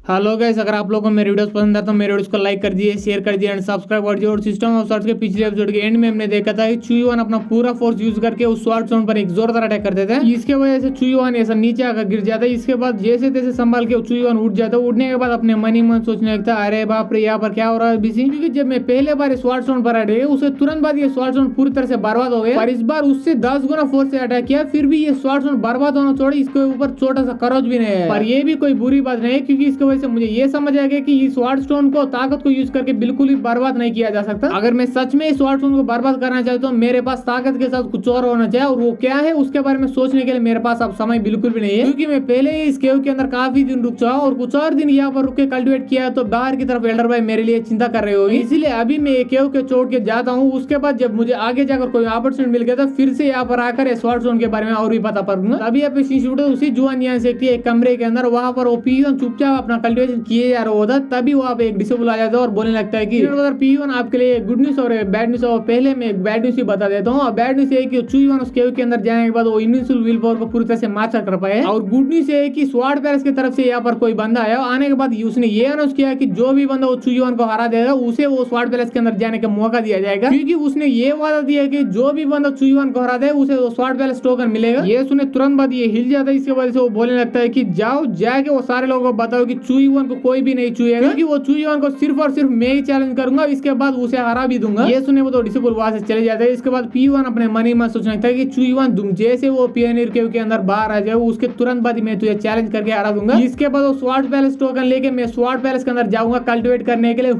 Hello guys, अगर आप लोगों को मेरे वीडियोस पसंद है तो मेरे वीडियोस को लाइक कर दिए, शेयर कर दिए एंड सब्सक्राइब कर दिए। और सिस्टम ऑफ सर्च के पिछले एपिसोड के एंड में हमने देखा था कि चुईवान अपना पूरा फोर्स यूज करके उस स्वार्ड स्टोन पर एक जोरदार अटैक करते थे। इसके वजह से चुईवान ऐसा नीचे आकर गिर जाता है। इसके बाद जैसे तैसे संभाल के चुईवान उठ जाता है। उठने के बाद अपने मन ही मन सोचने लगता है, अरे बाप रे, यहाँ पर क्या हो रहा है बिजी। क्योंकि जब मैं पहले बार स्वार्ड स्टोन पर अटैक उसे तुरंत बाद ये स्वार्ड स्टोन पूरी तरह से बर्बाद हो गया। और इस बार उससे 10 गुना फोर्स से अटैक किया, फिर भी ये स्वार्ड स्टोन बर्बाद होना छोड़ी, इसके ऊपर छोटा सा खरोच भी नहीं है। पर ये भी कोई बुरी बात नहीं है, क्योंकि इसकी वजह से मुझे ये समझ आ गया कि इस स्वार्ड स्टोन को ताकत को यूज करके बिल्कुल भी बर्बाद नहीं किया जा सकता। अगर मैं सच में इस स्वार्ड स्टोन को बर्बाद करना चाहता हूँ तो मेरे पास ताकत के साथ कुछ और होना चाहिए, और वो क्या है उसके बारे में सोचने के लिए मेरे पास अब समय बिल्कुल भी नहीं है। क्योंकि मैं पहले ही इस केव के अंदर काफी दिन रुक चुका और कुछ और दिन यहाँ पर रुक के कल्टिवेट किया, तो बाहर की तरफ एल्डर भाई मेरे लिए चिंता कर रहे होगी। इसलिए अभी मैं ये केव के छोड़ के जाता हूँ। उसके बाद जब मुझे आगे जाकर कोई अपॉर्चुनिटी मिल गया तो फिर से यहाँ पर आकर स्वार्ड स्टोन के बारे में और भी पता करूंगा। अभी आप उसी जुआन यहाँ से एक कमरे के अंदर वहां पर वो पीवन चुपचाप अपना कल्टिवेशन किए जा रहा होता, तभी वहाँ पे एक डिसेबल आ जाता है और बोलने लगता है कि पीवन आपके लिए गुड न्यूज और बैड न्यूज। और पहले मैं एक बैड न्यूज ही बता देता हूँ। बैड न्यूज है कि चुईवान उस केव के अंदर जाने के बाद वो इनविंसिबल विल पावर को पूरी तरह से मास्टर कर पाए। और गुड न्यूज है कि स्वार्ड पैलेस की तरफ से यहाँ पर कोई बंदा आया, आने के बाद उसने ये अनाउंस किया कि जो भी बंदा वो चुईवान को हरा देगा उसे वो स्वार्ड पैलेस के अंदर जाने का मौका दिया जाएगा। क्योंकि उसने ये वादा दिया कि जो भी बंदा चुईवान को हरा दे उसे वो स्वार्ड पैलेस टोकन मिलेगा। ये सुने तुरंत बाद ये हिल जाता है। इसके वजह से वो बोलने लगता है कि जाओ जाके वो सारे लोगों को बताओ कि चुईवान को कोई भी नहीं छुएगा, क्योंकि वो चुईवान को सिर्फ और सिर्फ मैं ही चैलेंज करूंगा, इसके बाद उसे हरा भी दूंगा। ये सुने वो तो डिसेबल वहां से चले जाते हैं। इसके बाद पीवन अपने मन ही मन सोचने लगता है कि चुईवान तुम जैसे वो पियोनियर केव के अंदर बाहर आ जाए उसके तुरंत बाद मैं तुझे चैलेंज करके हरा दूंगा। इसके बाद वो स्वार्ड पैलेस टोकन लेके मैं स्वार्ड पैलेस के अंदर जाऊंगा कल्टिवेट करने के लिए।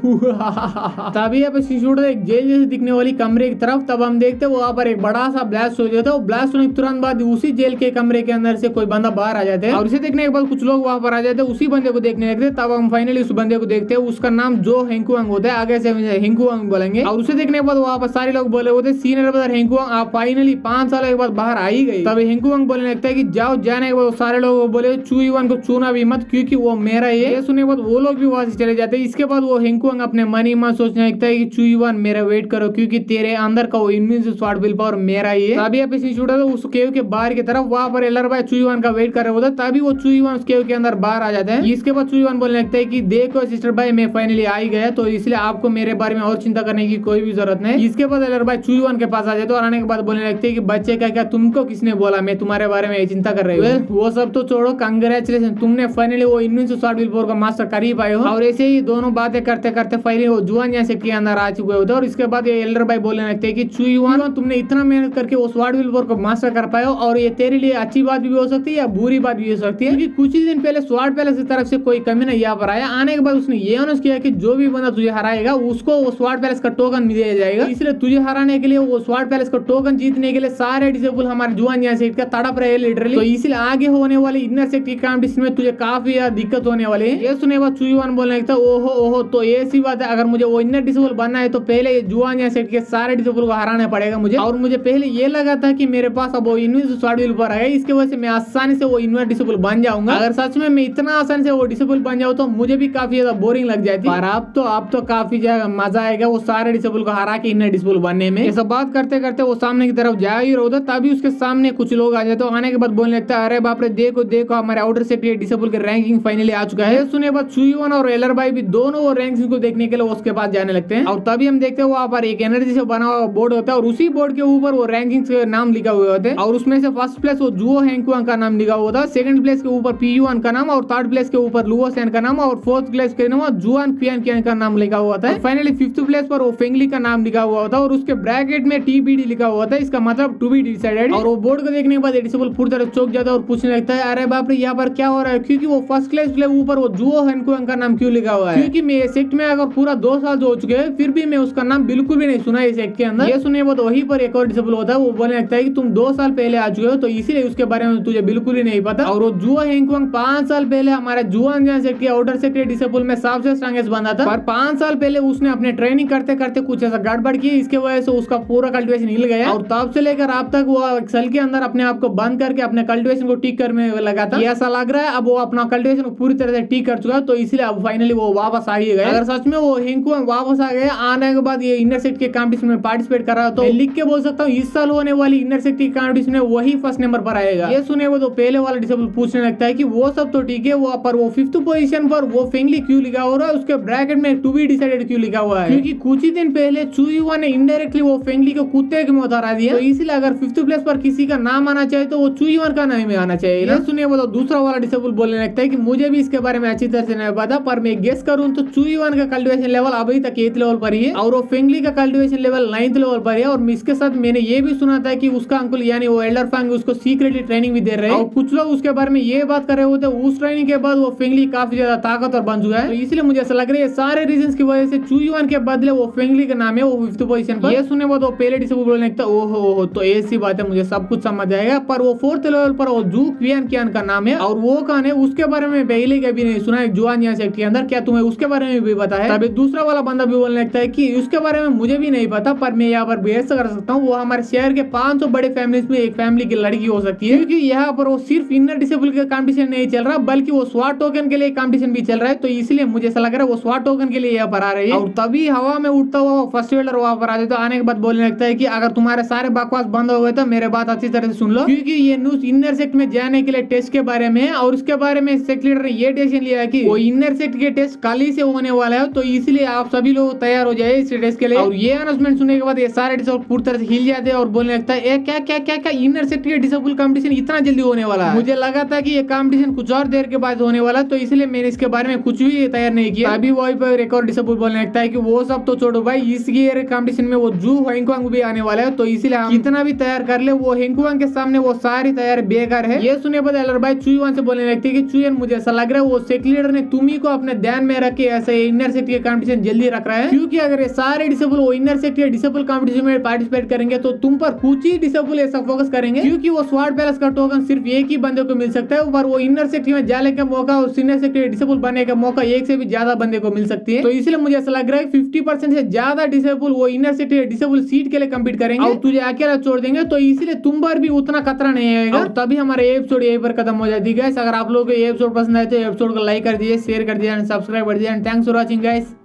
तभी अब एक जेल जैसे दिखने वाली कमरे की तरफ तब हम देखते हैं वहां पर एक बड़ा सा ब्लास्ट हो जाता है। ब्लास्ट होने के तुरंत बाद उसी जेल के कमरे के अंदर से कोई बंदा बाहर आ जाते हैं और उसे देखने के बाद कुछ लोग वहां पर आ जाते हैं उसी बंदे को देखने लगते हैं। तब हम फाइनली उस बंदे को देखते हैं। उसका नाम जो हेंकुआंग होता है, आगे से हेंकुआंग बोलेंगे। और उसे देखने के बाद वहां पर सारे लोग बोले होते सीनियर ब्रदर हेंकुआंग आप फाइनली 5 साल के बाद बाहर आ ही गए। तब हेंकुआंग बोलने लगता है कि जाओ, जाने के बाद सारे लोग बोले चुईवान को छूना भी मत क्योंकि वो मेरा है। ये सुनने के बाद वो लोग भी वहां से चले जाते हैं। इसके बाद वो हेंकुआंग अपने मन ही मन सोचने लगता है कि चुईवान मेरा वेट करो क्योंकि तेरे अंदर का वो इनविंसिबल स्वार्ड विल पावर मेरा ही है। तभी आप इसी छूटा उस केव के बाहर की तरफ वहां पर एल्डर भाई चुईवान का वेट कर रहे होता है। तभी वो चुईवान उस केव के अंदर बाहर आ जाते हैं। इसके बाद चुईवान बोलने लगता है कि देखो सिस्टर भाई मैं फाइनली आ ही गया, तो इसलिए आपको मेरे बारे में और चिंता करने की कोई भी जरूरत नहीं। इसके बाद एल्डर भाई चुईवान के पास आ जाते और आने के बाद बोलने लगते हैं कि बच्चे का क्या तुमको किसने बोला मैं तुम्हारे बारे में चिंता कर रही हूँ। वो सब तो छोड़ो, कांग्रेचुलेशन तुमने फाइनली वो इनविंसिबल स्वार्ड विल पावर को मास्टर कर ही पाए हो। और ऐसे ही दोनों बातें करते करते फाइनली वो जुआन यहाँ से के अंदर आ चुके होते। और इसके बाद ये एल्डर भाई बोलने लगते हैं कि चुईवान तुमने इतना मेहनत करके वो स्वार्ड विल पावर को मास्टर कर पाए हो, और ये तेरे लिए अच्छी बात भी हो सकती है या बुरी बात भी हो सकती है। क्योंकि कुछ ही दिन पहले स्वार्ड पैलेस की तरफ से कोई कमी नहीं यहाँ पर आया। आने के बाद उसने ये अनाउंस किया कि जो भी बंदा तुझे हराएगा उसको वो स्वार्ड पैलेस का टोकन दिया जाएगा। इसलिए तुझे हराने के लिए वो स्वार्ड पैलेस का टोकन जीतने के लिए सारे डिसेबल हमारे जुआन यहाँ सेक्ट का तड़प रहे लिटरली। तो इसलिए आगे होने वाली इनर सेक्ट की कॉम्पिटिशन में तुझे काफी दिक्कत होने वाली है। ये सुने बाद चुईवान बोलने लगता ओहो ओहो, तो ये सी बात है, अगर मुझे वो इनर डिसेबल बनना है तो पहले जुआन यहाँ सेक्ट के सारे डिसेबल को हराना पड़ेगा मुझे। और मुझे पहले ये लगा था कि मेरे पास अब वो इनविंसिबल स्वार्ड विल पावर है, इसके वजह से मैं आसानी से वो इनर डिसेबल बन जाऊंगा। अगर सच में मैं इतना आसानी से वो डिसेबल बन जाऊँ तो मुझे भी काफी ज्यादा बोरिंग लग जाती है। और अब तो काफी ज्यादा मजा आएगा वो सारे डिसेबल को हरा के इनर डिसेबल बनने में। ये सब बात करते करते वो सामने की तरफ जा ही रहा था, तभी उसके सामने कुछ लोग आ जाते। आने के बाद बोलने लगता है अरे बाप रे, देखो देखो हमारे आउटर सेक्टर डिसेबल के रैंकिंग फाइनली आ चुका है। सुने बाद चुईवान और एल्डर भाई भी दोनों वो रैंकिंग को देखने के लिए उसके पास जाने लगते हैं। और तभी हम देखते हैं वहाँ पर एक एनर्जी से बना हुआ बोर्ड होता है और उसी बोर्ड के ऊपर वो रैंकिंग के नाम लिखा हुए होते हैं। और उसमें से फर्स्ट प्लेस वो जुओ हेंकुआंग का नाम लिखा हुआ था, सेकंड प्लेस के ऊपर पीयूआन का नाम, और थर्ड प्लेस के ऊपर लुओसेन का नाम, और फोर्थ प्लेस के नाम जुआन क्वियान का नाम लिखा हुआ था। फाइनली फिफ्थ प्लेस पर वो फेंगली का नाम लिखा हुआ था और उसके ब्रैकेट में TBD लिखा हुआ था, इसका मतलब टू बी डिसाइडेड। और वो बोर्ड को देखने के बाद डिसेबल पूरी तरह चौंक जाता है और पूछने लगता है अरे बाप रे यहाँ पर क्या हो रहा है, क्योंकि वो फर्स्ट क्लास के ऊपर वो जुओ हेंकुआंग का नाम क्यों लिखा हुआ है। क्योंकि मैं सेक्ट में अगर पूरा 2 साल जो हो चुके हैं फिर भी मैं उसका नाम बिल्कुल भी नहीं सुना इस सेक्ट के अंदर। ये सुने वो तो वहीं पर एक और डिसेबल होता है, वो बोलने लगता है कि तुम 2 साल पहले आ चुके हो तो इसीलिए उसके बारे में तुझे बिल्कुल ही नहीं पता। और वो जुओ हेंकुआंग 5 साल पहले हमारे जुआन सेक्ट के आउटर सेक्टर डिसेबल में सबसे स्ट्रॉन्गेस्ट बंदा था, पर 5 साल पहले उसने अपने ट्रेनिंग करते करते कुछ ऐसा गड़बड़ की, इसके वजह से उसका पूरा कल्टिवेशन हिल गया। और तब से लेकर अब तक वो एक साल के अंदर अपने आप को बंद करके अपने कल्टिवेशन को ठीक करने लगा था। ऐसा लग रहा है अब वो अपना कल्टिवेशन को पूरी तरह से ठीक कर चुका है, तो इसलिए अब फाइनली वो वापस आ ही गया। अगर सच में वो हेंकुआंग वापस आ गया, आने के बाद ये इनर सेक्ट के कॉम्पिटिशन में पार्टिसिपेट कर रहा तो लिख के बोल सकता हूँ इस साल होने वाली इनर सेक्ट की कॉम्पिटिशन में वही फर्स्ट नंबर पर आएगा। ये सुने वो तो पहले वाला डिसेबल पूछने लगता है कि वो सब तो ठीक है, वो पर वो 5th 5th पोजीशन पर वो फेंगली क्यों लिखा हो रहा है, उसके ब्रैकेट में टू बी डिसाइडेड क्यों लिखा हुआ है, क्योंकि कुछ ही दिन पहले चुईवा ने इनडायरेक्टली वो फेंगली को कुत्ते के मुंह हरा दिया। तो इसलिए अगर 5th प्लेस पर किसी का नाम आना चाहिए तो वो चुईवन का नाम ही आना चाहिए। ये सुनिए वो तो दूसरा वाला डिसेबल बोलने लगता है कि मुझे भी इसके बारे में अच्छी तरह से नहीं पता, पर मैं गेस करूं तो चुईवन का कल्टीवेशन लेवल अभी तक 8th लेवल पर ही है और वो फेंगली का कल्टीवेशन लेवल 9th लेवल पर है। और इसके साथ मैंने ये भी सुना था कि उसका अंकुल यानी वो एल्डर फांग उसको सीक्रेटली ट्रेनिंग भी दे रहे हैं और कुछ लोग उसके बारे में ये बात कर रहे होते उस ट्रेनिंग के बाद वो फेंगली काफी ज्यादा ताकतवर बन चुका है। तो इसलिए मुझे ऐसा लग रहा है सारे रीजन की वजह से चुईवन के बदले वो फेंगली का नाम है वो 5th पोजीशन पर। ये सुने वो पहले डिसेबल बोलने लगता ओहो तो ऐसी बात है, मुझे सब कुछ समझ आएगा। पर वो 4th लेवल पर वो जू क्वियन कियान का नाम है और वो कौन है उसके बारे में पहले कभी नहीं सुना है जुआनिया सेक्ट के अंदर। क्या तुम्हें उसके बारे में भी पता है? तभी दूसरा वाला बंदा भी बोलने लगता है कि उसके बारे में मुझे भी नहीं पता, पर मैं यहाँ पर बहस कर सकता हूँ। वो हमारे शहर के 500 बड़े फैमिलीज में एक फैमिली की लड़की हो सकती है, क्योंकि यहाँ पर वो सिर्फ इनर डिसेबल का कंपटीशन नहीं चल रहा बल्कि वो स्वाट टोकन के लिए कंपटीशन भी चल रहा है। तो इसलिए मुझे ऐसा लग रहा है वो स्वाट टोकन के लिए यहाँ पर आ रही है। और तभी हवा में उठता हुआ फर्स्ट वेल्डर वहां पर आते तो आने के बाद बोलने लगता है कि अगर तुम्हारे सारे बकवास बंद हो गए तो मेरे बात अच्छी तरह से सुन लो, क्योंकि ये न्यूज इनर सेक्ट में जाने के लिए टेस्ट के बारे में है और उसके बारे में सेक्ट लीडर ने ये डिसीजन लिया है कि वो इनर सेक्ट के टेस्ट कल ही से होने वाला है। तो इसलिए आप सभी लोग तैयार हो जाए इस टेस्ट के लिए। और ये अनाउंसमेंट सुनने के बाद ये सारे डिसेबल पूरी तरह से हिल जाते हैं और बोलने लगता है क्या क्या क्या क्या इनर सेक्ट के डिसेबल कंपटीशन इतना जल्दी होने वाला है? मुझे लगा था कि ये कंपटीशन कुछ और देर के बाद होने वाला, तो इसलिए मैंने इसके बारे में कुछ भी तैयार नहीं किया। अभी वही पर एक और डिसेबल बोलने लगता है कि वो सब तो छोड़ो भाई, इस ईयर कंपटीशन में वो जू हेंगवांग भी आने वाला है, तो इसलिए हम कितना भी तैयार कर ले वो हेंगवांग के सामने वो सारी तैयारी बेकार है। ये सुने बाद एलर भाई चुईवन से बोलने लगते हैं कि चुईवन मुझे ऐसा लग रहा है वो सेक्ट लीडर ने तुम्ही को अपने ध्यान में रख के ऐसे इनर सेक्ट के कंपटीशन जल्दी रख रहा है, क्योंकि अगर ये सारे डिसेबल वो इनर सेक्ट के डिसेबल कंपटीशन में पार्टिसिपेट करेंगे तो तुम पर कुछ ही डिसेबल ऐसा फोकस करेंगे, क्योंकि वो स्वाट पैलेस का टोकन सिर्फ एक ही बंदे को मिल सकता है, पर वो इनर सेक्ट में जाने का मौका और सीनियर सेक्ट डिसेबल बनने का मौका एक से भी ज्यादा बंदे को मिल सकती है। तो इसलिए मुझे ऐसा लग रहा है 50% से ज्यादा डिसेबल वो इनर सेक्ट डिसेबल सीट के लिए कम्पीट करेंगे और तुझे अकेला छोड़ देंगे। तो इसलिए तुम पर भी उतना खतरा नहीं आएगा और तभी हमारे एपिसोड यहीं पर खत्म हो जाती है। अगर आप लोगों को ये एपिसोड पसंद आए तो एपिसोड को लाइक कर दीजिए, शेयर कर दीजिए एंड सब्सक्राइब कर दीजिए and thanks for watching guys.